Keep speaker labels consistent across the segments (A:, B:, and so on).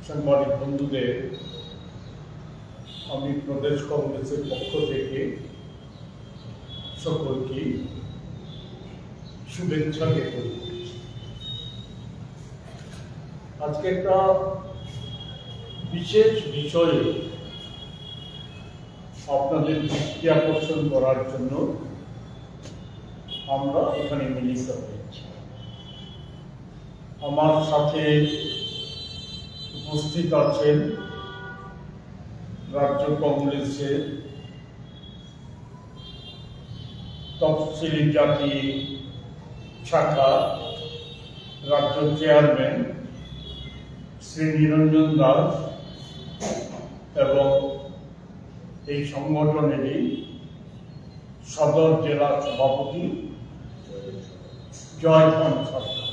A: সাংবাদিক বন্ধুদের আমি প্রদেশ কংগ্রেসের পক্ষ থেকে সকলকে শুভেচ্ছা জ্ঞাপন করছি। আজকে একটা বিশেষ বিষয়ে আপনাদের দৃষ্টি আকর্ষণ করার জন্য আমরা এখানে মিলিত হয়েছি। আমার সাথে উপস্থিত আছেন রাজ্য কংগ্রেসের তফসিলি জাতি শাখা রাজ্য চেয়ারম্যান শ্রী নিরঞ্জন দাস এবং এই সংগঠনেরই সদর জেলা সভাপতি জয়ধন সরকার।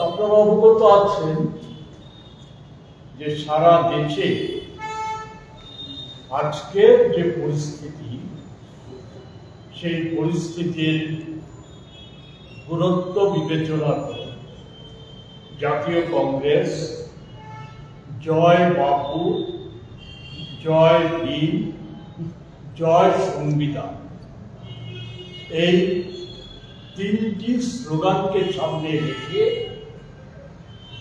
A: আপনারা অবগত আছেন যে সারা দেশে আজকের যে পরিস্থিতি, সেই পরিস্থিতির গুরুত্ব বিবেচনা করে জাতীয় কংগ্রেস জয় বাপু, জয় ভীম, জয় সংবিধান এই তিনটি স্লোগানকে সামনে রেখে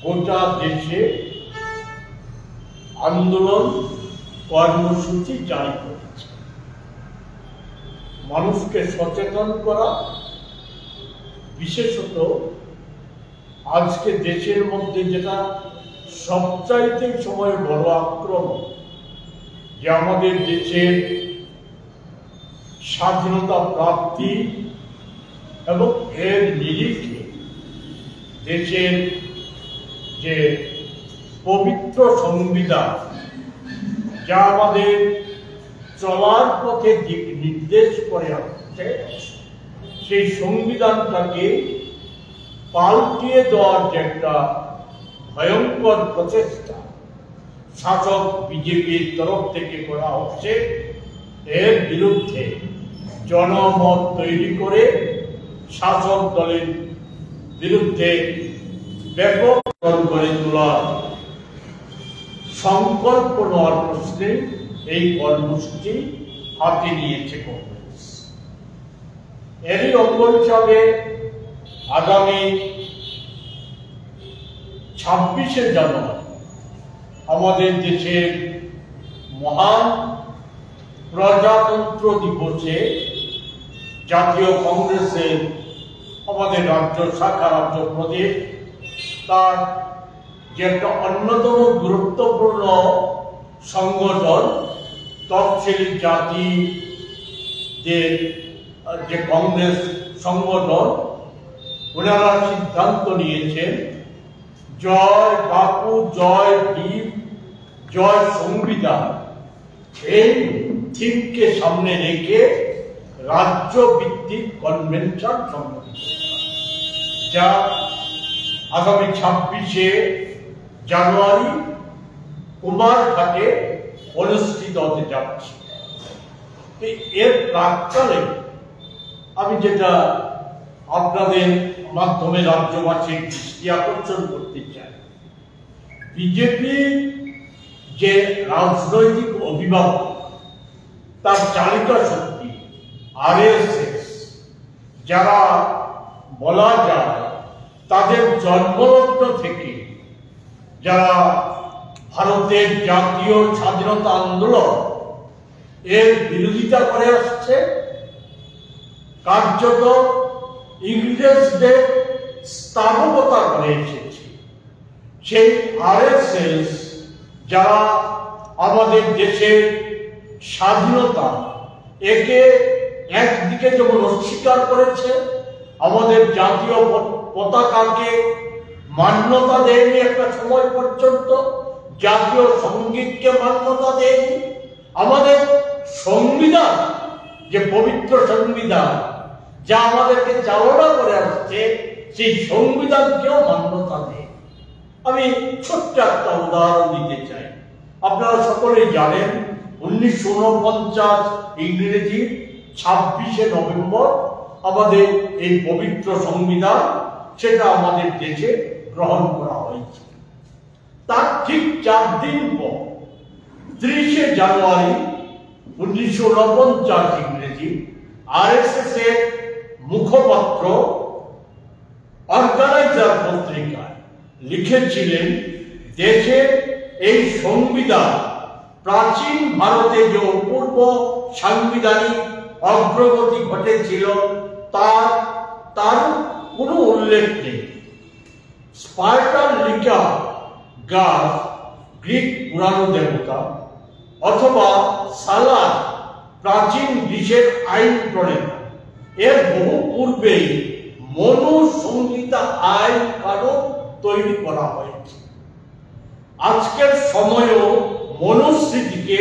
A: গোটা দেশে আন্দোলন কর্মসূচি জারি করেছে। মানুষকে সচেতন করা, বিশেষত আজকে দেশের মধ্যে যেটা সবচাইতে সময় বড় আক্রমণ, যে আমাদের দেশের স্বাধীনতা প্রাপ্তি এবং এর নিরিখে দেশের যে পবিত্র সংবিধান, যা আমাদের চলার পথে দিক নির্দেশ করে আসছে, সেই সংবিধানটাকে পাল্টিয়ে দেওয়ার যে একটা ভয়ঙ্কর প্রচেষ্টা শাসক বিজেপির তরফ থেকে করা হচ্ছে, এর বিরুদ্ধে জনমত তৈরি করে শাসক দলের বিরুদ্ধে ব্যাপক গড়ে তোলার সংকল্প নেওয়ার প্রশ্নে এই কর্মসূচি হাতে নিয়েছে কংগ্রেস। এরই অঙ্গ হিসাবে আগামী 26শে জানুয়ারি আমাদের দেশের মহান প্রজাতন্ত্র দিবসে জাতীয় কংগ্রেসের আমাদের রাজ্য শাখা, রাজ্য প্রদেশ, তার যে একটা অন্যতম গুরুত্বপূর্ণ সংগঠন তফসিলি জাতি যে কংগ্রেস সংগঠন, ওনারা সিদ্ধান্ত নিয়েছেন জয় বাপু, জয় ভীম, জয় সংবিধান এই থিমকে সামনে রেখে রাজ্য ভিত্তিক কনভেনশন সংগঠিত, যা আগামী 26শে জানুয়ারি কুমারঘাটে অনুষ্ঠিত হতে যাচ্ছে। এর প্রাক্কালে আমি যেটা আপনাদের মাধ্যমে রাজ্যবাসীর দৃষ্টি আকর্ষণ করতে চাই, বিজেপির যে রাজনৈতিক অভিভাবক, তার চালিকা শক্তি আরএসএস, যারা বলা যায় তাদের জন্মলগ্ন থেকে যারা ভারতের জাতীয় স্বাধীনতা আন্দোলন এর বিরোধিতা করে আসছে, কার্যত ইংরেজদের স্থানবতা করে এসেছে, সেই আরএসএস যারা আমাদের দেশের স্বাধীনতা একে একদিকে যেমন অস্বীকার করেছে, আমাদের জাতীয় পতাকাকে মান্যতা দেয়নি, একটা সময় পর্যন্ত জাতীয় সঙ্গীতকে মান্যতা দেয়নি, আমাদের সংবিধান যে পবিত্র সংবিধান যা আমাদেরকে চালনা করে আসছে, সেই সংবিধানকেও মান্যতা দেয়। আমি ছোট্ট একটা উদাহরণ দিতে চাই। আপনারা সকলেই জানেন 1949 ইংরেজি 26শে নভেম্বর আমাদের এই পবিত্র সংবিধান সেটা আমাদের দেশে গ্রহণ করা হয়েছে। তার ঠিক 4 দিন পর 30শে জানুয়ারি 1949 ইংরেজি আরএসএস এর মুখপাত্র অর্গানাইজার পত্রিকায় লিখেছিলেন, দেশের এই সংবিধান প্রাচীন ভারতে যে অপূর্ব সাংবিধানিক অগ্রগতি ঘটেছিল তার কোনো উল্লেখ নেই। স্পার্টান লিকা গাস গ্রিক পুরানো দেবতা, অথবা সালার প্রাচীন গ্রিসের আইন প্রণেতা, এর বহু পূর্বেই মনুসংহিতা আইন কানুন তৈরি করা হয়েছে। আজকের সময়েও মনুস্মৃতিকে,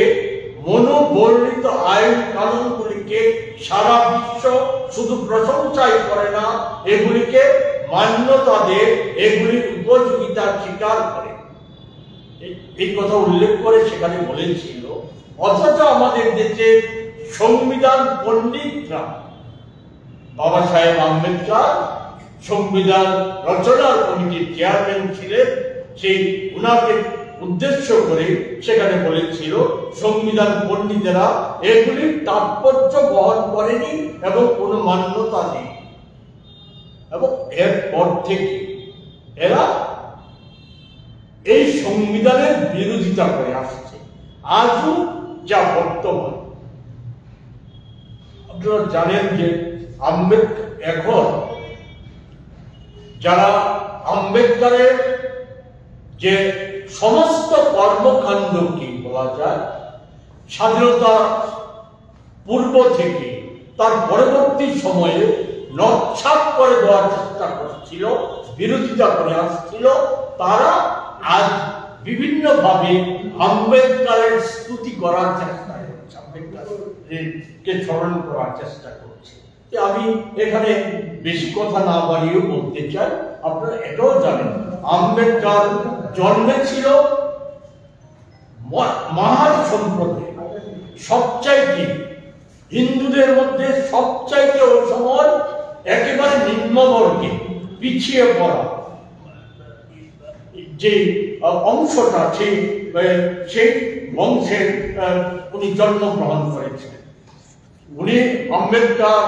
A: মনোবর্ণিত আইন কানুনগুলিকে সারা বিশ্ব শুধু প্রশংসাই করে না, এগুলিকে মান্যতা দেয়, এগুলির উপযোগিতা স্বীকার করে। এই কথা উল্লেখ করে সেখানে বলেছিল, অথচ আমাদের দেশে সংবিধান পণ্ডিতরা, বাবা সাহেব আম্বেদকর সংবিধান রচনার কমিটির চেয়ারম্যান ছিলেন, সেই উনাকে উদ্দেশ্য করে সেখানে বলেছিল সংবিধান পণ্ডিতেরা এগুলির তাৎপর্য বহন করেনি এবং কোনো মান্যতা নেই, এবং এরপর থেকে এরা এই সংবিধানের বিরোধিতা করে আসছে। আজও যা বর্তমান, আপনারা জানেন যে আম্বেদকর এখন যারা আম্বেদকরের যে সমস্ত কর্মকাণ্ড কি বলা যায়, স্বাধীনতা পূর্ব থেকে তার পরবর্তী সময়ে নচ্ছাপ করে দেওয়ার চেষ্টা করছিল, বিরোধিতা করে আসছিল, তারা আজ বিভিন্ন ভাবে আম্বেদকরের স্তুতি করার চেষ্টা করছে, আম্বেদকরকে স্মরণ করার চেষ্টা করছে। আমি এখানে বেশি কথা না বাড়িয়ে বলতে চাই, আপনারা এটাও জানেন আম্বেদকর জন্মেছিল মাহার সম্প্রদায়, সবচাইতে হিন্দুদের মধ্যে সবচাইতে ওই সময় একেবারে নিম্নবর্গে পিছিয়ে পড়া যে অংশটা, সেই বংশের উনি জন্মগ্রহণ করেছিলেন। উনি আম্বেদকর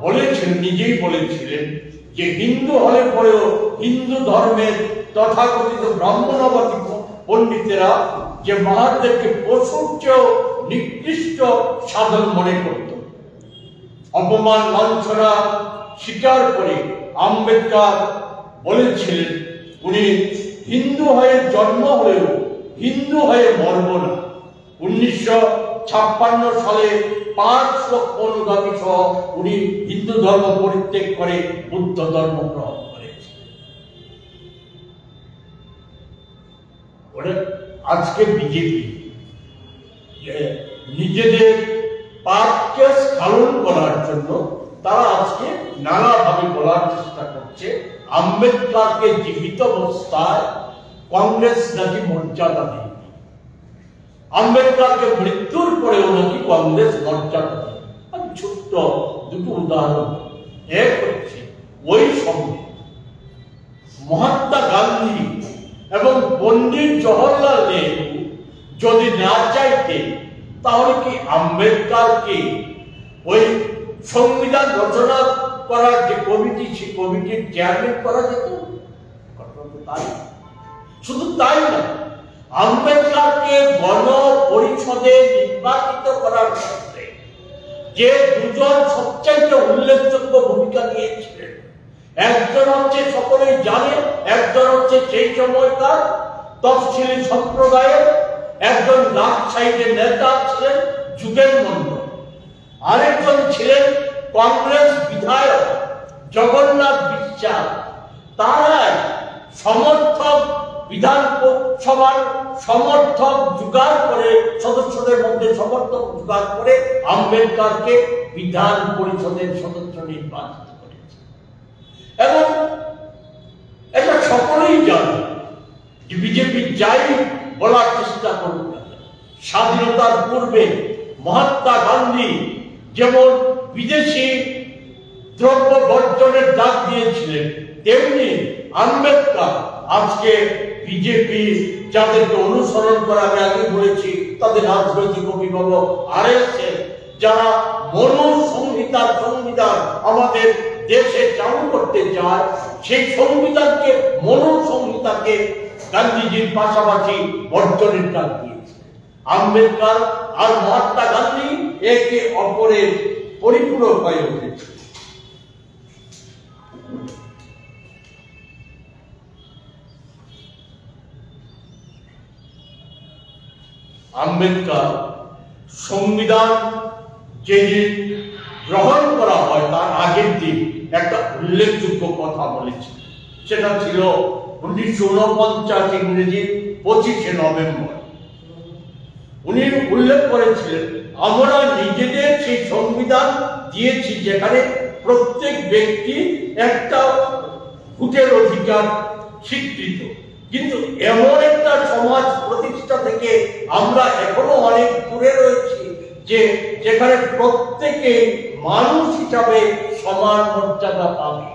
A: বলেছেন, নিজেই বলেছিলেন যে হিন্দু হলে পরেও হিন্দু ধর্মের তথাকথিত ব্রাহ্মণবাদী পণ্ডিতেরা যে মহাদেবকে পশুর চেয়েও নিকৃষ্ট সাধন মনে করত। অপমান লাঞ্ছনা স্বীকার করে আম্বেদকর বলেছিলেন, উনি হিন্দু হয়ে জন্ম হলেও হিন্দু হয়ে মরব না। 1956 সালে 5 লক্ষ অনুগামী সহ উনি হিন্দু ধর্ম পরিত্যাগ করে বুদ্ধ ধর্ম গ্রহণ করেছিলেন। আজকে বিজেপি নিজেদের পাপকে স্খলন করার জন্য তারা আজকে নানাভাবে বলার চেষ্টা করছে আম্বেদকরকে জীবিত অবস্থায় কংগ্রেস নাকি মর্যাদা দেয়, আম্বেদকরকে মৃত্যুর পরেও নাকি কংগ্রেস মর্যাদা দেয়। আমি ছোট্ট দুটো উদাহরণ, এক হচ্ছে ওই সময় মহাত্মা গান্ধী এবং পণ্ডিত জওহরলাল নেহরু যদি না চাইতেন, তাহলে কি আম্বেদকরকে ওই সংবিধান রচনা করার যে কমিটি, সেই কমিটির চেয়ারম্যান করা যেত? শুধু তাই না, আম্বেদকরকে গণ পরিষদে নির্বাচিত করার ক্ষেত্রে যে দুজন সবচাইতে উল্লেখযোগ্য ভূমিকা নিয়েছিলেন, একজন হচ্ছে সকলেই জানে, একজন হচ্ছে সেই সময়কার তফসিলি সম্প্রদায়ের একজন রাজশাহীর নেতা ছিলেন যুগেন মন্ডল, আরেকজন ছিলেন কংগ্রেস বিধায়ক জগন্নাথ বিশ্বাস। তারাই সমর্থক, বিধানসভার সমর্থক জোগাড় করে, সদস্যদের মধ্যে সমর্থক জোগাড় করে আম্বেদকরকে বিধান পরিষদের সদস্য নির্বাচিত করেছে। এবং এটা সকলেই জানে যে বিজেপি যাই বলার চেষ্টা করুক না, স্বাধীনতার পূর্বে মহাত্মা গান্ধী যেমন বিদেশি দ্রব্য বর্জনের ডাক দিয়েছিলেন, তেমনি আম্বেদকর আজকে বিজেপি যাদেরকে অনুসরণ করে, আমি আগে বলেছি তাদের রাজনৈতিক অভিভাবক আরএসএস, যারা মনুসংহিতার সংবিধান আমাদের দেশে চালু করতে চায়, সেই সংবিধানকে মনুসংহিতাকে গান্ধীজির পাশাপাশি বর্জনের ডাক দিয়েছে। আম্বেদকর আর মহাত্মা গান্ধী একে অপরের পরিপূরক হয়ে উঠেছে। আম্বেদকর সংবিধান যেদিন গ্রহণ করা হয় তার আগের দিন একটা উল্লেখযোগ্য কথা বলেছে, সেটা ছিল 1949 ইংরেজির 25শে নভেম্বর। উনি উল্লেখ করেছিলেন, আমরা নিজেদের সেই সংবিধান দিয়েছি যেখানে প্রত্যেক ব্যক্তি একটা ভোটের অধিকার স্বীকৃত, কিন্তু এমন একটা সমাজ প্রতিষ্ঠা থেকে আমরা এখনো অনেক দূরে রয়েছি যে যেখানে প্রত্যেকে মানুষ হিসাবে সমান মর্যাদা পাবে।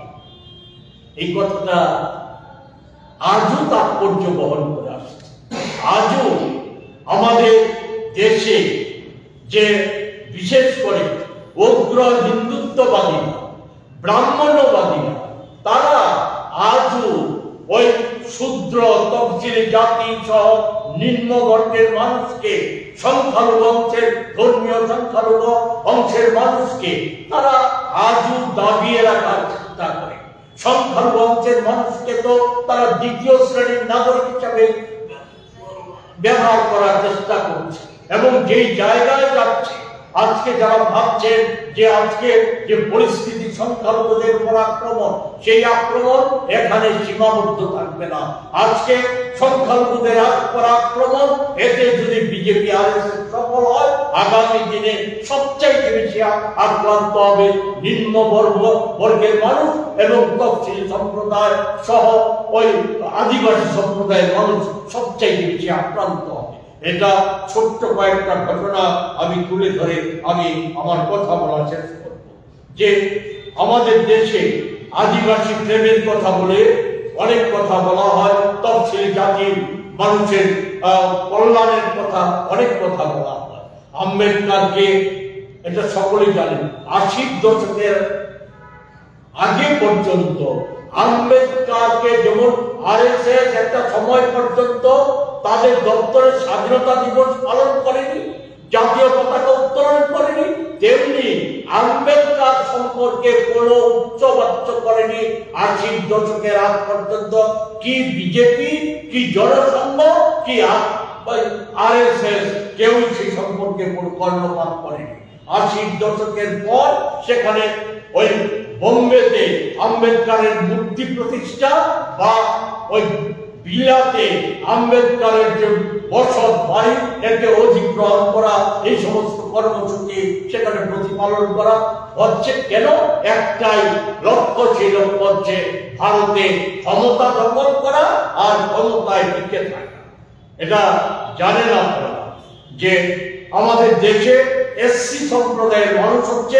A: এই কথাটা আজও তাৎপর্য বহন করে আসছে। আজও আমাদের দেশে যে বিশেষ করে উগ্র হিন্দুত্ববাদীরা, ব্রাহ্মণ্যবাদীরা, তারা আজও ওই শূদ্র তফসিলি জাতি সহ নিম্নবর্গের মানুষকে, সংখ্যালঘু অংশের, ধর্মীয় সংখ্যালঘু অংশের মানুষকে তারা আজও দাবিয়ে রাখার চেষ্টা করে। সংখ্যালঘু অংশের মানুষকে তো তারা দ্বিতীয় শ্রেণীর নাগরিক হিসাবে ব্যবহার করার চেষ্টা করছে, এবং যেই জায়গায় যাচ্ছে, আজকে যারা ভাবছেন যে আজকে যে পরিস্থিতি সংখ্যালঘুদের উপর আক্রমণ, সেই আক্রমণ এখানে সীমাবদ্ধ থাকবে না। আজকে সংখ্যালঘুদের উপর আক্রমণ, এতে যদি বিজেপি আরএসএস সফল হয়, আগামী দিনে সবচাইতে বেশি আক্রান্ত হবে নিম্ন বর্গের মানুষ এবং তফসিলি সম্প্রদায় সহ ওই আদিবাসী সম্প্রদায়ের মানুষ সবচাইতে বেশি আক্রান্ত হবে। এটা ছোট্ট কয়েকটা ঘটনা আমি তুলে ধরে আমি আমার কথা বলা শেষ করব। যে আমাদের দেশে আদিবাসী প্রেমের কথা বলে অনেক কথা বলা হয়, তফসিলি জাতির মানুষের কল্যাণের কথা অনেক কথা বলা হয়। আম্বেদকরকে, এটা সকলেই জানেন, 80 দশকের আগে পর্যন্ত আম্বেদকরকে যেমন আরএসএস একটা সময় পর্যন্ত তাদের দপ্তরের স্বাধীনতা দিবস পালন করেনি, জাতীয় পতাকা উত্তোলন করেনি, তেমনি আম্বেদকর সম্পর্কে কোনো উচ্চবাচ্য করেনি 80 দশকের আগ পর্যন্ত। কি বিজেপি, কি জনসংঘ, কি আরএসএস, কেউই সেই সম্পর্কে কোনো কর্ণপাত করেনি। 80 দশকের পর সেখানে ওই বোম্বেতে আম্বেদকরের মূর্তি প্রতিষ্ঠা বা ওই বিলাতে আম্বেদকরের যে বসত বাড়ি একে অধিগ্রহণ করা, এই সমস্ত কর্মসূচি সেখানে প্রতিপালন করা হচ্ছে। কেন? একটাই লক্ষ্য, সেই লক্ষ্য হচ্ছে ভারতে ক্ষমতা দখল করা আর ক্ষমতায় টিকে থাকা। এটা জানেন আপনারা যে আমাদের দেশে এসসি সম্প্রদায়ের মানুষ হচ্ছে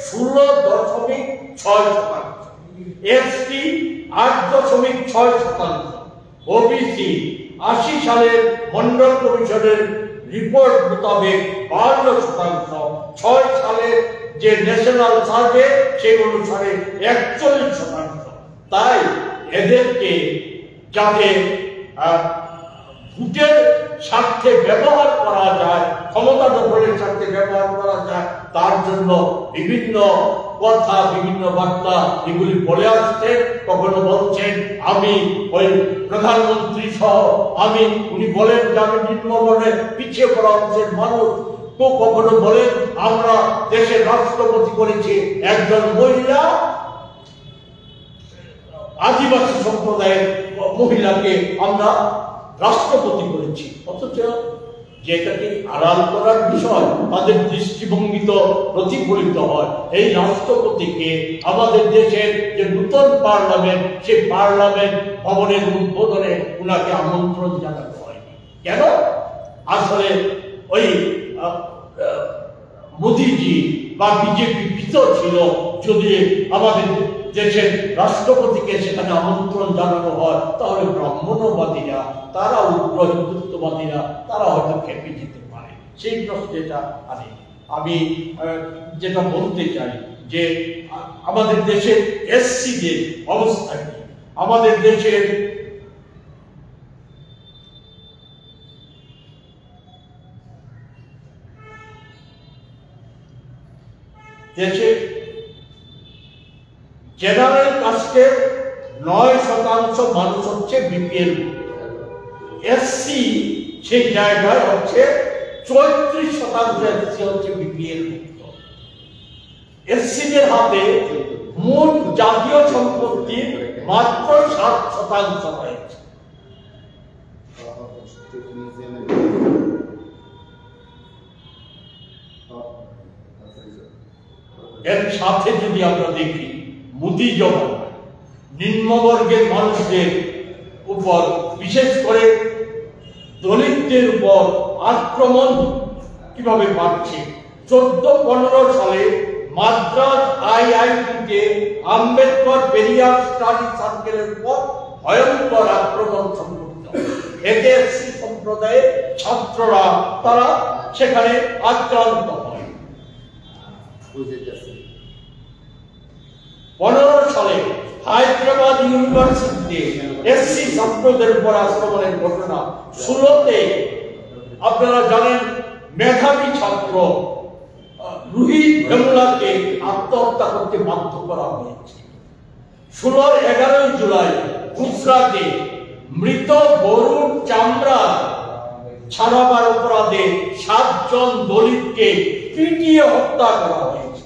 A: 16.6%, এসটি 8.6%, ওবিসি 80 সালের মন্ডল কমিশনের রিপোর্ট মোতাবেক 52%, 6 সালের যে ন্যাশনাল সার্ভে সেই অনুসারে 41%। তাই এদেরকে যাতে ভোটের স্বার্থে ব্যবহার করা যায়, ক্ষমতা দখলের স্বার্থে ব্যবহার করা যায়, তার জন্য বিভিন্ন কথা, বিভিন্ন বার্তা এগুলি বলে আসছে। কখনো বলছেন আমি ওই প্রধানমন্ত্রী সহ উনি বলেন যে আমি নিম্নবর্ণের পিছিয়ে পড়া অংশের মানুষ, তো কখনো বলেন আমরা দেশের রাষ্ট্রপতি করেছি একজন মহিলা, আদিবাসী সম্প্রদায়ের মহিলাকে আমরা রাষ্ট্রপতি করেছি। অথচ যেটাকে আড়াল করার বিষয়, তাদের দৃষ্টিভঙ্গি তো প্রতিফলিত হয়। এই রাষ্ট্রপতিকে আমাদের দেশের যে নূতন পার্লামেন্ট, সেই পার্লামেন্ট ভবনের উদ্বোধনে উনাকে আমন্ত্রণ জানানো হয়নি। কেন? আসলে ওই মোদিজি বা বিজেপি ভিতর ছিল যদি আমাদের দেশের রাষ্ট্রপতিকে সেখানে আমন্ত্রণ জানানো হয়, তাহলে ব্রাহ্মণ্যবাদীরা, তারা উগ্র হিন্দুত্ববাদীরা, তারা হয়তো খেপে যেতে পারে। সেই প্রশ্নটা আমি যেটা বলতে চাই যে আমাদের দেশের এসসিদের অবস্থা কি, আমাদের দেশের জেনারেল কাস্টের 9% মানুষ হচ্ছে বিপিএল, এসসি সেই জায়গায় হচ্ছে 34% এসসি হচ্ছে বিপিএল মুক্ত। এসসিদের হাতে মোট জাতীয় সম্পত্তির মাত্র 7% রয়েছে। এর সাথে যদি আমরা দেখি মোদি জমানা নিম্নবর্গের মানুষদের উপর, বিশেষ করে দলিতদের উপর আক্রমণ কিভাবে বাড়ছে। 14-15 সালে মাদ্রাজ আইআইটিতে আম্বেদকর পেরিয়ার স্টাডি সার্কেলের উপর ভয়ঙ্কর আক্রমণ সংঘটিত। এতে এসসি সম্প্রদায়ের ছাত্ররা তারা সেখানে আক্রান্ত হয়। 15 সালে হায়দ্রাবাদ ইউনিভার্সিটিতে এসসি ছাত্রদের উপর আক্রমণের ঘটনা। 16-তে আপনারা জানেন মেধাবী ছাত্র রোহিত ভেমুলাকে আত্মহত্যা করতে বাধ্য করা হয়েছে। 11 জুলাই গুজরাটে মৃত গরুর চামড়া ছাড়াবার অপরাধে 7 জন দলিতকে পিটিয়ে হত্যা করা হয়েছে।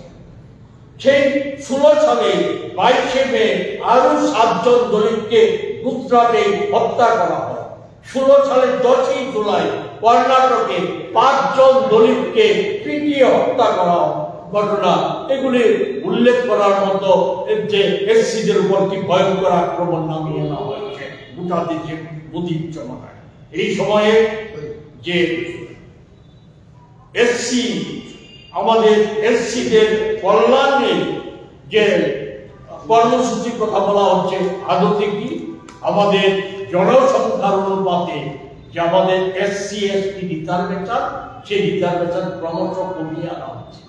A: সেই 16 সালে 22 মে আরো 7 জন দলিতকে গুজরাটে হত্যা করা হয়। 16 সালের 10 জুলাই কর্ণাটকে 5 জন দলিতকে পিটিয়ে হত্যা করা ঘটনা। এগুলি উল্লেখ করার মতো যে এসসিদের উপর কি ভয়ঙ্কর আক্রমণ নামিয়ে আনা হয়েছে গোটা দেশে মোদির জমানায়। এই সময়ে যে এসসি, আমাদের এসসিদের কল্যাণে যে কর্মসূচির কথা বলা হচ্ছে, আদতে কি আমাদের জনসংখ্যার অনুপাতে যে আমাদের এসসি এসটি রিজার্ভেশন, সেই রিজার্ভেশন ক্রমশ কমিয়ে আনা হচ্ছে।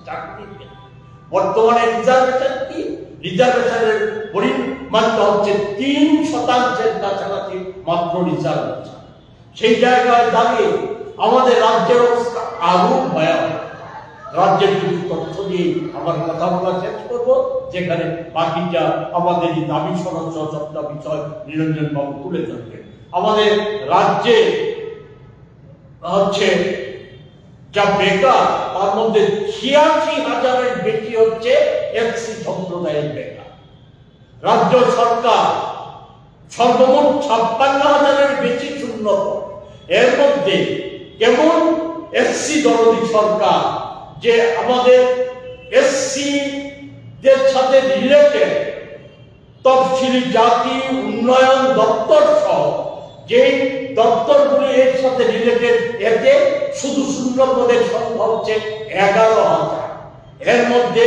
A: বর্তমানে রিজার্ভেশন কি, রিজার্ভেশনের পরিমাণটা হচ্ছে 3% কাছাকাছি মাত্র রিজার্ভেশন। সেই জায়গায় দাঁড়িয়ে আমাদের রাজ্যের অবস্থা আরো ভয়াবহ। রাজ্যের কিছু তথ্য দিয়ে আমার কথা বলা শেষ করবো, যেখানে বাকিটা আমাদের এই দাবি সনদ বিষয় নিরঞ্জন বাবু তুলে ধরবেন। আমাদের রাজ্যে হচ্ছে যা বেকার, তার মধ্যে 86,000-এর বেশি হচ্ছে এসসি সম্প্রদায়ের বেকার। রাজ্য সরকার সর্বমোট 56,000-এর বেশি শূন্য। এর মধ্যে কেমন এসসি দলনী সরকার যে আমাদের এসসি দের সাথে রিলেটেড তফসিলি জাতি উন্নয়ন দপ্তর সহ যে দপ্তরগুলি এর সাথে রিলেটেড, এতে শুধু শূন্য পদের সংখ্যা হচ্ছে 11,000। এর মধ্যে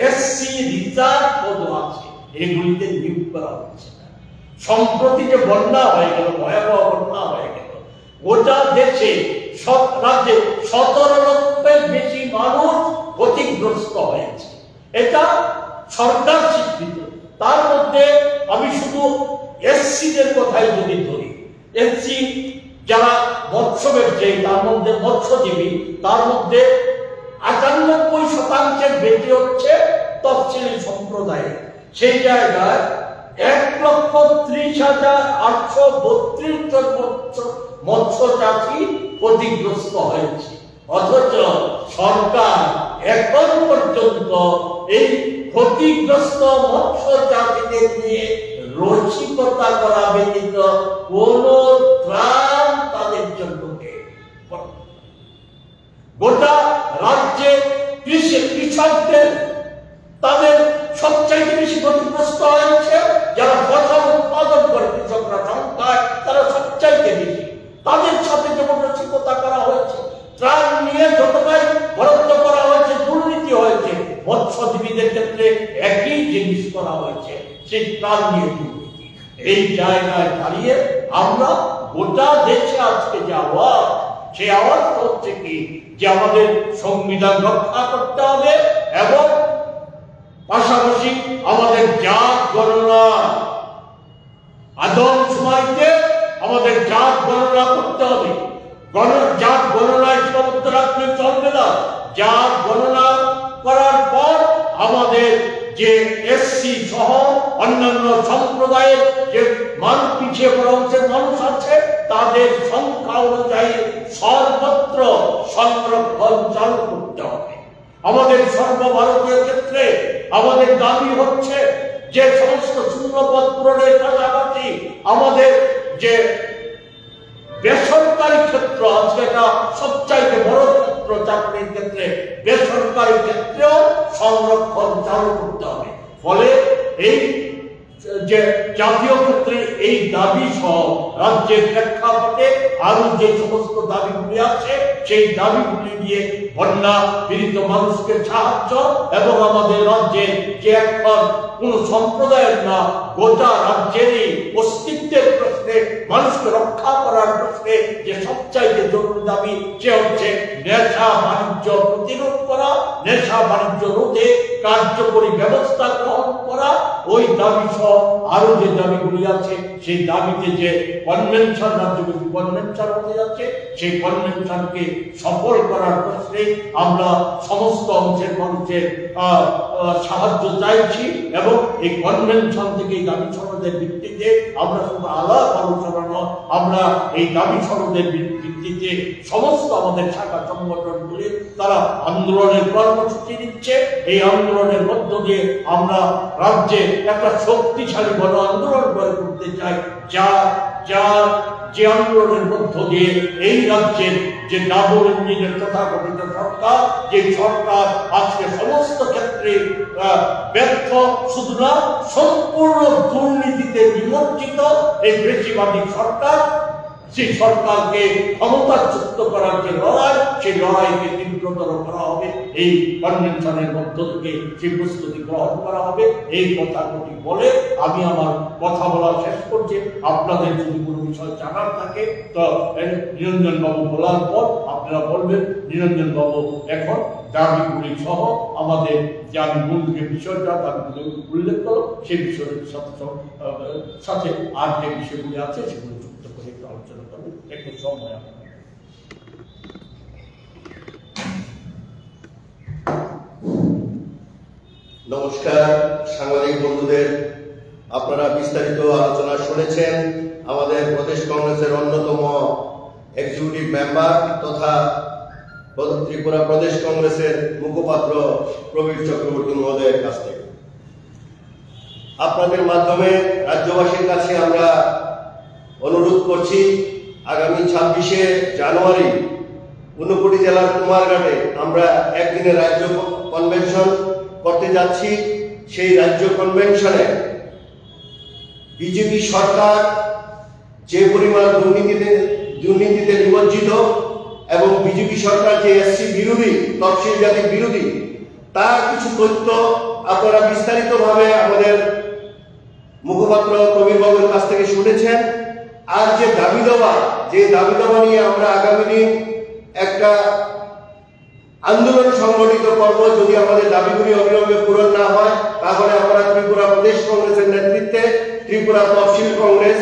A: এসসি রিজার্ভ পদ আছে, এগুলিতে নিয়োগ করা হচ্ছে না। সম্প্রতি যে বন্যা হয়ে গেল, ভয়াবহ বন্যা হয়ে গেল, গোটা দেশে সব রাজ্যে 17 লক্ষের বেশি মানুষ ক্ষতিগ্রস্ত হয়েছে। এটা সরকার স্বীকৃত। তার মধ্যে আমি শুধু এসসিদের কথাই যদি ধরি, এসসি যারা মৎস্য ব্যবসায়ী, তার মধ্যে মৎস্যজীবী, তার মধ্যে 98% বেশি হচ্ছে তফসিলি সম্প্রদায়। সেই জায়গায় 1,30,832 জন মৎস্য চাষী ক্ষতিগ্রস্ত হয়েছে। অথচ সরকার এখন পর্যন্ত এই ক্ষতিগ্রস্ত মৎস্য চাষীদের নিয়ে রসিকতা করা ব্যতীত কোন ত্রাণ তাদের জন্য গোটা রাজ্যে কৃষকদের তাদের সবচাইতে বেশি ক্ষতিগ্রস্ত হয়েছে। যারা ফসল উৎপাদন করে কৃষকরা সংখ্যায় তারা সবচাইতে বেশি, তাদের সাথে যেমন রসিকতা করা হয়েছে, ত্রাণ নিয়ে যতটাই বরাদ্দ করা হয়েছে দুর্নীতি হয়েছে। মৎস্যজীবীদের ক্ষেত্রে একই যে মিস করা হয়েছে সেই ত্রাণ নিয়ে দুর্নীতি, এই জায়গায় দাঁড়িয়ে আমরা গোটা দেশে আজকে যে আওয়াজ, সেই আওয়াজটা হচ্ছে কি যে আমাদের সংবিধান রক্ষা করতে হবে এবং পাশাপাশি আমাদের জাত গণনা আদম সময়তে আমাদের জাত গণনা করতে হবে। জাত গণনায় সীমাবদ্ধ রাখলে চলবে না। জাত গণনা করার পর আমাদের যে এসসি সহ অন্যান্য সম্প্রদায়ের যে পিছিয়ে পড়া অংশের মানুষ আছে তাদের সংখ্যা অনুযায়ী সর্বত্র সংরক্ষণ চালু করতে হবে। আমাদের সর্বভারতীয় ক্ষেত্রে আমাদের দাবি হচ্ছে যে সমস্ত শূন্যপদ পূরণের পাশাপাশি আমাদের যে বেসরকারি ক্ষেত্র আছে, এটা সবচাইতে বড় ক্ষেত্র চাকরির ক্ষেত্রে, বেসরকারি ক্ষেত্রেও সংরক্ষণ চালু করতে হবে। ফলে এই যে জাতীয় ক্ষেত্রে এই দাবি সহ রাজ্যের প্রেক্ষাপটে আরো যে সমস্ত দাবিগুলি আছে সেই দাবিগুলি নিয়ে বন্যা পীড়িত মানুষকে সাহায্য এবং আমাদের রাজ্যের যে এখন কোন সম্প্রদায়ের না গোটা রাজ্যেরই অস্তিত্বের প্রশ্নে মানুষকে রক্ষা করার প্রশ্নে যে সবচাইতে জরুরি দাবি সে হচ্ছে নেশা বাণিজ্য প্রতিরোধ করা, নেশা বাণিজ্য রোধে কার্যকরী ব্যবস্থা গ্রহণ করা। ওই দাবি সহ আরো যে দাবিগুলি আছে সেই দাবিতে যে কনভেনশন, রাজ্যব্যাপী কনভেনশন হতে যাচ্ছে, সেই কনভেনশনকে সফল করার প্রশ্নে আমরা সমস্ত অংশের মানুষের সাহায্য চাইছি এবং এই কনভেনশন থেকে এই দাবি সনদের ভিত্তিতে আমরা শুধু আলাপ আলোচনা নয়, আমরা এই দাবি সনদের ভিত্তিতে সমস্ত আমাদের শাখা সংগঠনগুলি তারা আন্দোলনের কর্মসূচি নিচ্ছে। এই আন্দোলনের মধ্য দিয়ে আমরা রাজ্যে একটা শক্তিশালী গণ আন্দোলন গড়ে তুলতে চাই, যে আন্দোলনের মধ্য দিয়ে এই রাজ্যের যে ডাবল ইঞ্জিনের তথাকথিত সরকার, যে সরকার আজকে সমস্ত ক্ষেত্রে ব্যর্থ, শুধু না সম্পূর্ণ দুর্নীতিতে নিমজ্জিত এই বেশিবাদী সরকার, সেই সরকারকে ক্ষমতাচ্যুত করার যে লড়াই, সেই লড়াইকে তীব্রতর করা হবে। এই কনভেনশনের মধ্য থেকে সেই প্রস্তুতি গ্রহণ করা হবে। এই কথাগুলি বলে আমি আমার কথা বলা শেষ করছি। আপনাদের যদি কোনো বিষয় জানার থাকে তো নিরঞ্জন বাবু বলার পর আপনারা বলবেন। নিরঞ্জন বাবু এখন দাবিগুলি সহ আমাদের যে আমি মূল যে বিষয়টা দাবিগুলি উল্লেখ করো সেই বিষয়ের সাথে আর যে বিষয়গুলি আছে সেগুলো যুক্ত করে একটু আলোচনা করবেন। একটু সময় আপনার।
B: নমস্কার সাংবাদিক বন্ধুদের, আপনারা বিস্তারিত আলোচনা শুনেছেন। আমাদের প্রদেশ কংগ্রেসের অন্যতম এক্সিকিউটিভ মেম্বার তথা ত্রিপুরা প্রদেশ কংগ্রেসের মুখপাত্র প্রবীর চক্রবর্তী মহোদয়ের কাছ থেকে আপনাদের মাধ্যমে রাজ্যবাসীর কাছে আমরা অনুরোধ করছি, আগামী 26শে জানুয়ারি ঊনকোটি জেলার কুমারঘাটে আমরা একদিনের রাজ্য কনভেনশন করতে যাচ্ছি। সেই রাজ্য কনভেনশনে বিজেপি সরকার যে পরিমাণ দুর্নীতিতে নিমজ্জিত এবং বিজেপি সরকার যে এসসি বিরোধী, তফসিল জাতি বিরোধী, তার কিছু তথ্য আপনারা বিস্তারিতভাবে আমাদের মুখপাত্র প্রবীর বাবুর কাছ থেকে শুনেছেন। আর যে দাবি দাওয়া নিয়ে আমরা আগামী দিন একটা আন্দোলন সংগঠিত করব। যদি আমাদের দাবিগুলি অবিলম্বে পূরণ না হয় তাহলে আমরা ত্রিপুরা প্রদেশ কংগ্রেসের নেতৃত্বে ত্রিপুরা তফসিল কংগ্রেস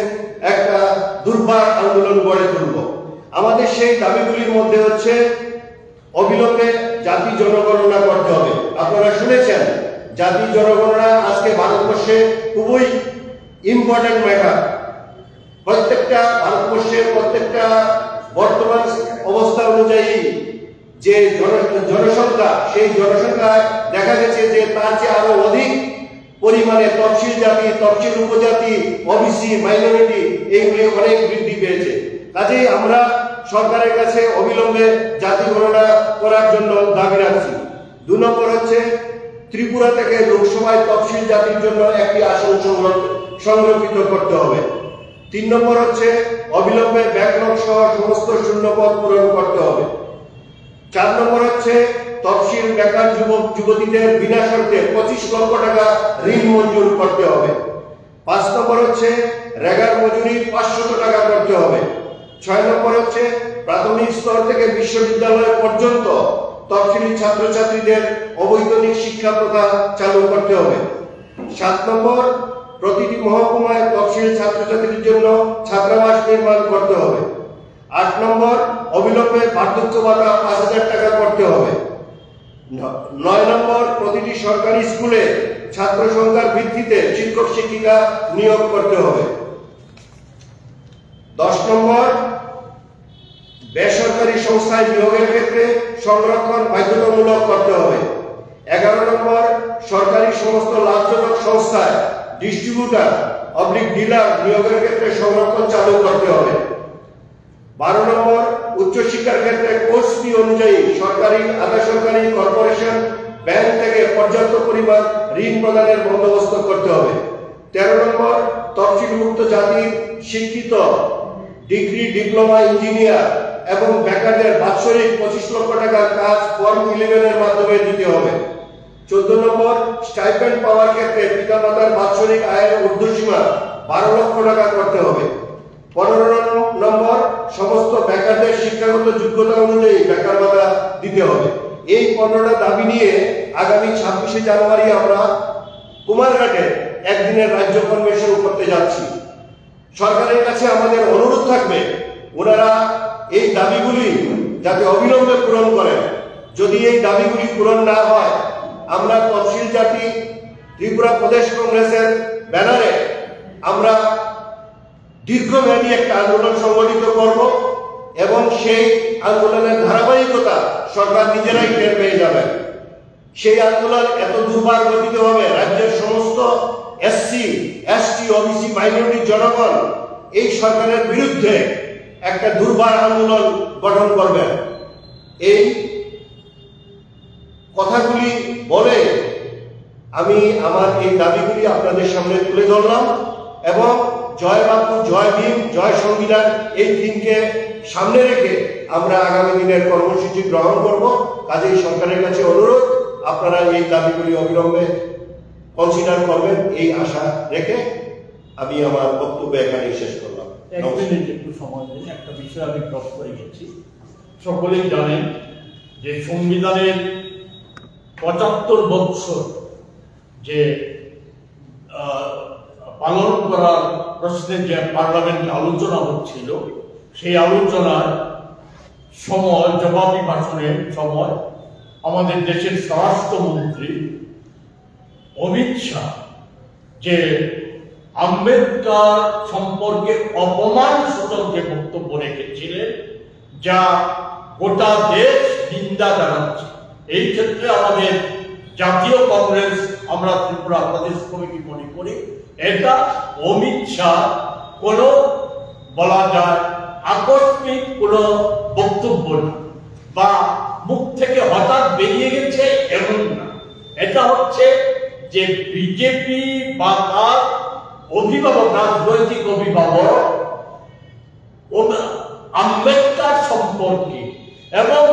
B: একটা দুর্বার আন্দোলন গড়ে তুলব। আমাদের সেই দাবিগুলির মধ্যে হচ্ছে অবিলম্বে জাতি জনগণনা করতে হবে। আপনারা শুনেছেন জাতি জনগণনা আজকে ভারতবর্ষে খুবই ইম্পর্টেন্ট ম্যাটার। প্রত্যেকটা ভারতবর্ষের প্রত্যেকটা বর্তমান অবস্থা অনুযায়ী যে জনসংখ্যা, সেই জনসংখ্যায় দেখা গেছে যে তার চেয়ে আরো অধিক পরিমাণে তফসিল জাতি, তফসিল উপজাতি, ওবিসি, মাইনরিটি এইগুলি অনেক বৃদ্ধি পেয়েছে। কাজেই আমরা সরকারের কাছে অবিলম্বে জাতি গণনা করার জন্য দাবি রাখছি। 2 নম্বর হচ্ছে ত্রিপুরা থেকে লোকসভায় তফসিল জাতির জন্য একটি আসন সংরক্ষিত করতে হবে। 3 নম্বর হচ্ছে অবিলম্বে ব্যাকলগ সহ সমস্ত শূন্যপদ পূরণ করতে হবে। 4 নম্বর হচ্ছে তফসিল বেকার যুবক যুবতীদের বিনা শর্তে 25 লক্ষ টাকা ঋণ মঞ্জুর করতে হবে। 5 নম্বর হচ্ছে রেগার মজুরি 500 টাকা করতে হবে। 6 নম্বর হচ্ছে প্রাথমিক স্তর থেকে বিশ্ববিদ্যালয় পর্যন্ত তফসিলি ছাত্রছাত্রীদের অবৈতনিক শিক্ষা প্রথা চালু করতে হবে। 7 নম্বর প্রতিটি মহকুমায় তফসিল ছাত্রছাত্রীর জন্য ছাত্রাবাস নির্মাণ করতে হবে। 8 নম্বর অবিলম্বে বার্ধক্য ভাতা 5000 টাকা করতে হবে। 9 নম্বর প্রতিটি সরকারি স্কুলে ছাত্র সংখ্যার ভিত্তিতে শিক্ষক শিক্ষিকা নিয়োগ করতে হবে। 10 নম্বর বেসরকারি সংস্থায় নিয়োগের ক্ষেত্রে সংরক্ষণ বাধ্যতামূলক করতে হবে। 11 নম্বর সরকারি সমস্ত লাভজনক সংস্থায় ডিস্ট্রিবিউটর ডিলার নিয়োগের ক্ষেত্রে সংরক্ষণ চালু করতে হবে। 12 নম্বর উচ্চশিক্ষার ক্ষেত্রে কোর্স ফি অনুযায়ী সরকারি আধা সরকারি কর্পোরেশন ব্যাংক থেকে পর্যাপ্ত পরিমাণ ঋণ প্রদানের বন্দোবস্ত করতে হবে। 13 নম্বর তফসিলভুক্ত জাতির শিক্ষিত ডিগ্রি ডিপ্লোমা ইঞ্জিনিয়ার এবং বেকারদের বাৎসরিক 25 লক্ষ টাকার কাজ ফর্ম 11 এর মাধ্যমে দিতে হবে। 14 নম্বর স্টাইপেন্ড পাওয়ার ক্ষেত্রে পিতামাতার বাৎসরিক আয়ের ঊর্ধ্বসীমা 12 লক্ষ টাকা করতে হবে। 15 নম্বর সমস্ত বেকারদের শিক্ষাগত যোগ্যতা অনুযায়ী বেকার ভাতা দিতে হবে। এই 15টা দাবি নিয়ে আগামী 26শে জানুয়ারি আমরা কুমারঘাটে একদিনের রাজ্য কনভেনশন করতে যাচ্ছি। সরকারের কাছে আমাদের অনুরোধ থাকবে ওনারা এই দাবিগুলি যাতে অবিলম্বে পূরণ করেন। যদি এই দাবিগুলি পূরণ না হয় আমরা তফসিল জাতি ত্রিপুরা প্রদেশ কংগ্রেসের ব্যানারে আমরা দীর্ঘমেয়াদী একটা আন্দোলন সংগঠিত করব এবং সেই আন্দোলনের ধারাবাহিকতা সরকার নিজেরাই টের পেয়ে যাবে। সেই আন্দোলন এত দুর্বার গতিতে হবে রাজ্যের সমস্ত এসসি এসটি ওবিসি মাইনরিটি জনগণ এই সরকারের বিরুদ্ধে একটা দুর্বার আন্দোলন গঠন করবেন। এই কথাগুলি বলে আমি আমার এই দাবিগুলি আপনাদের সামনে তুলে ধরলাম এবং জয় বাপু জয় ভীম জয় সংবিধান এই থিমকে সামনে রেখে আমরা আগামী দিনের কর্মসূচি গ্রহণ করব। কাজেই সরকারের কাছে অনুরোধ আপনারা এই দাবিগুলি অবিলম্বে কনসিডার করবেন এই আশা রেখে আমি আমার বক্তব্য এখানে শেষ করলাম।
A: একটু সময় দিন, একটা বিষয় আমি ক্রস করে গেছি। সকলেই জানেন যে সংবিধানের 75 বৎসর যে পালন করার প্রশ্নে যে পার্লামেন্টে আলোচনা হচ্ছিল সেই আলোচনার সময় জবাবি ভাষণের সময় আমাদের দেশের স্বরাষ্ট্রমন্ত্রী অমিত শাহ যে আম্বেদকর সম্পর্কে অপমান সূচক যে বক্তব্য রেখেছিলেন যা গোটা দেশ নিন্দা জানাচ্ছে। এই ক্ষেত্রে আমাদের জাতীয় কংগ্রেস আমরা ত্রিপুরা প্রদেশ কমিটি মনে করি এটা অমিত শাহ কোন বলা যায় আকস্মিক কোন বক্তব্য না বা মুখ থেকে হঠাৎ বেরিয়ে গেছে এমন না। এটা হচ্ছে যে বিজেপি বা তার অভিভাবক রাজনৈতিক অভিভাবক আম্বেদকর সম্পর্কে এবং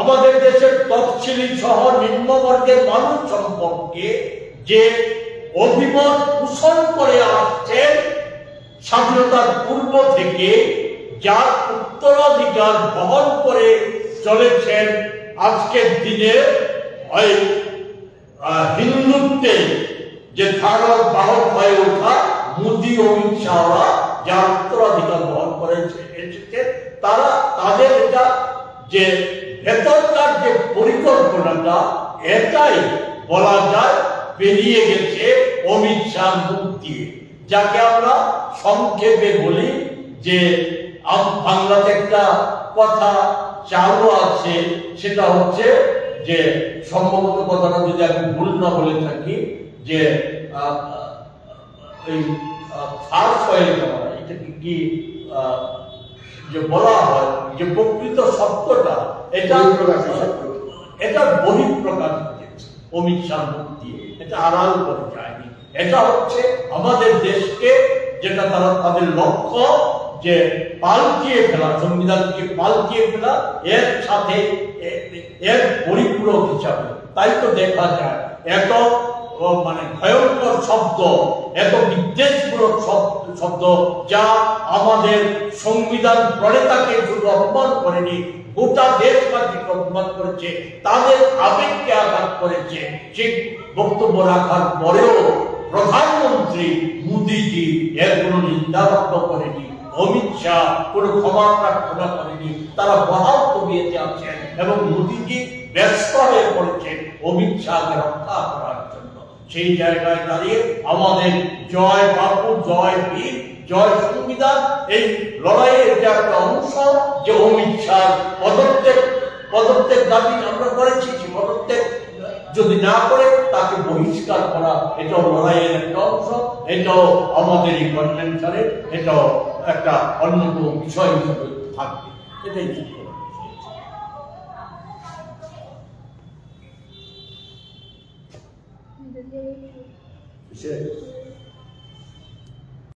A: আমাদের দেশের তফসিলি সহ নিম্নবর্গের মানুষ সম্পর্কে যে অভিমত পোষণ করে আসছেন স্বাধীনতার পূর্ব থেকে, যার উত্তরাধিকার বহন করে চলেছেন আজকের দিনে হিন্দুত্বে যে ধারক বাহক হয়ে ওঠা মোদী অমিত শাহরা যার উত্তরাধিকার বহন করে এসেছে তারা তাদের এটা যে ভেতরকার যে পরিকল্পনাটা এটাই বলা যায় বেরিয়ে গেছে অমিত শাহ মুখ দিয়ে, যাকে আমরা সংক্ষেপে বলি যে বাংলাতে একটা কথা চালু আছে সেটা হচ্ছে যে সম্ভবত কথাটা যদি আমি ভুল না বলে থাকি যে এই ফার্স্ট হয়ে যাওয়া এটাকে কি যে বলা হয় যে প্রকৃত সত্যটা এটা বহিঃপ্রকাশ হয়েছে অমিত শাহ মুখ দিয়ে, এটা আড়াল করে যায়নি। এটা হচ্ছে আমাদের দেশকে যেটা তারা তাদের লক্ষ্য যে পাল্টিয়ে ফেলা, সংবিধানকে পাল্টিয়ে ফেলা, এর সাথে এর পরিপূরক হিসাবে। তাই তো দেখা যায় এত মানে ভয়ঙ্কর শব্দ, এত বিদ্বেষমূলক শব্দ যা আমাদের সংবিধান প্রণেতাকে শুধু অপমান করেনি, গোটা দেশবাসীকে অপমান করেছে, তাদের আবেগকে আঘাত করেছে। সেই বক্তব্য রাখার পরেও প্রধানমন্ত্রী মোদীজি এর কোনো নিন্দাবাক্য করেনি, অমিত শাহ কোনো ক্ষমা প্রার্থনা করেনি, তারা বহাল তবিয়তে আছেন এবং মোদীজি ব্যস্ত হয়ে পড়েছেন অমিত শাহকে রক্ষা করার জন্য। সেই জায়গায় দাঁড়িয়ে আমাদের জয় বাপু, জয় বীর, জয় সংবিধান, এই লড়াইয়ের এটা একটা অংশ যে অমিত শাহ পদত্যাগ দাবি আমরা করেছি। পদত্যাগ যদি না করে তাকে বহিষ্কার করা, এটাও লড়াইয়ের একটা অংশ, এটাও আমাদের এই কনভেনশনের এটাও একটা অন্যতম বিষয় হিসেবে থাকবে। এটাই ঠিক
B: করে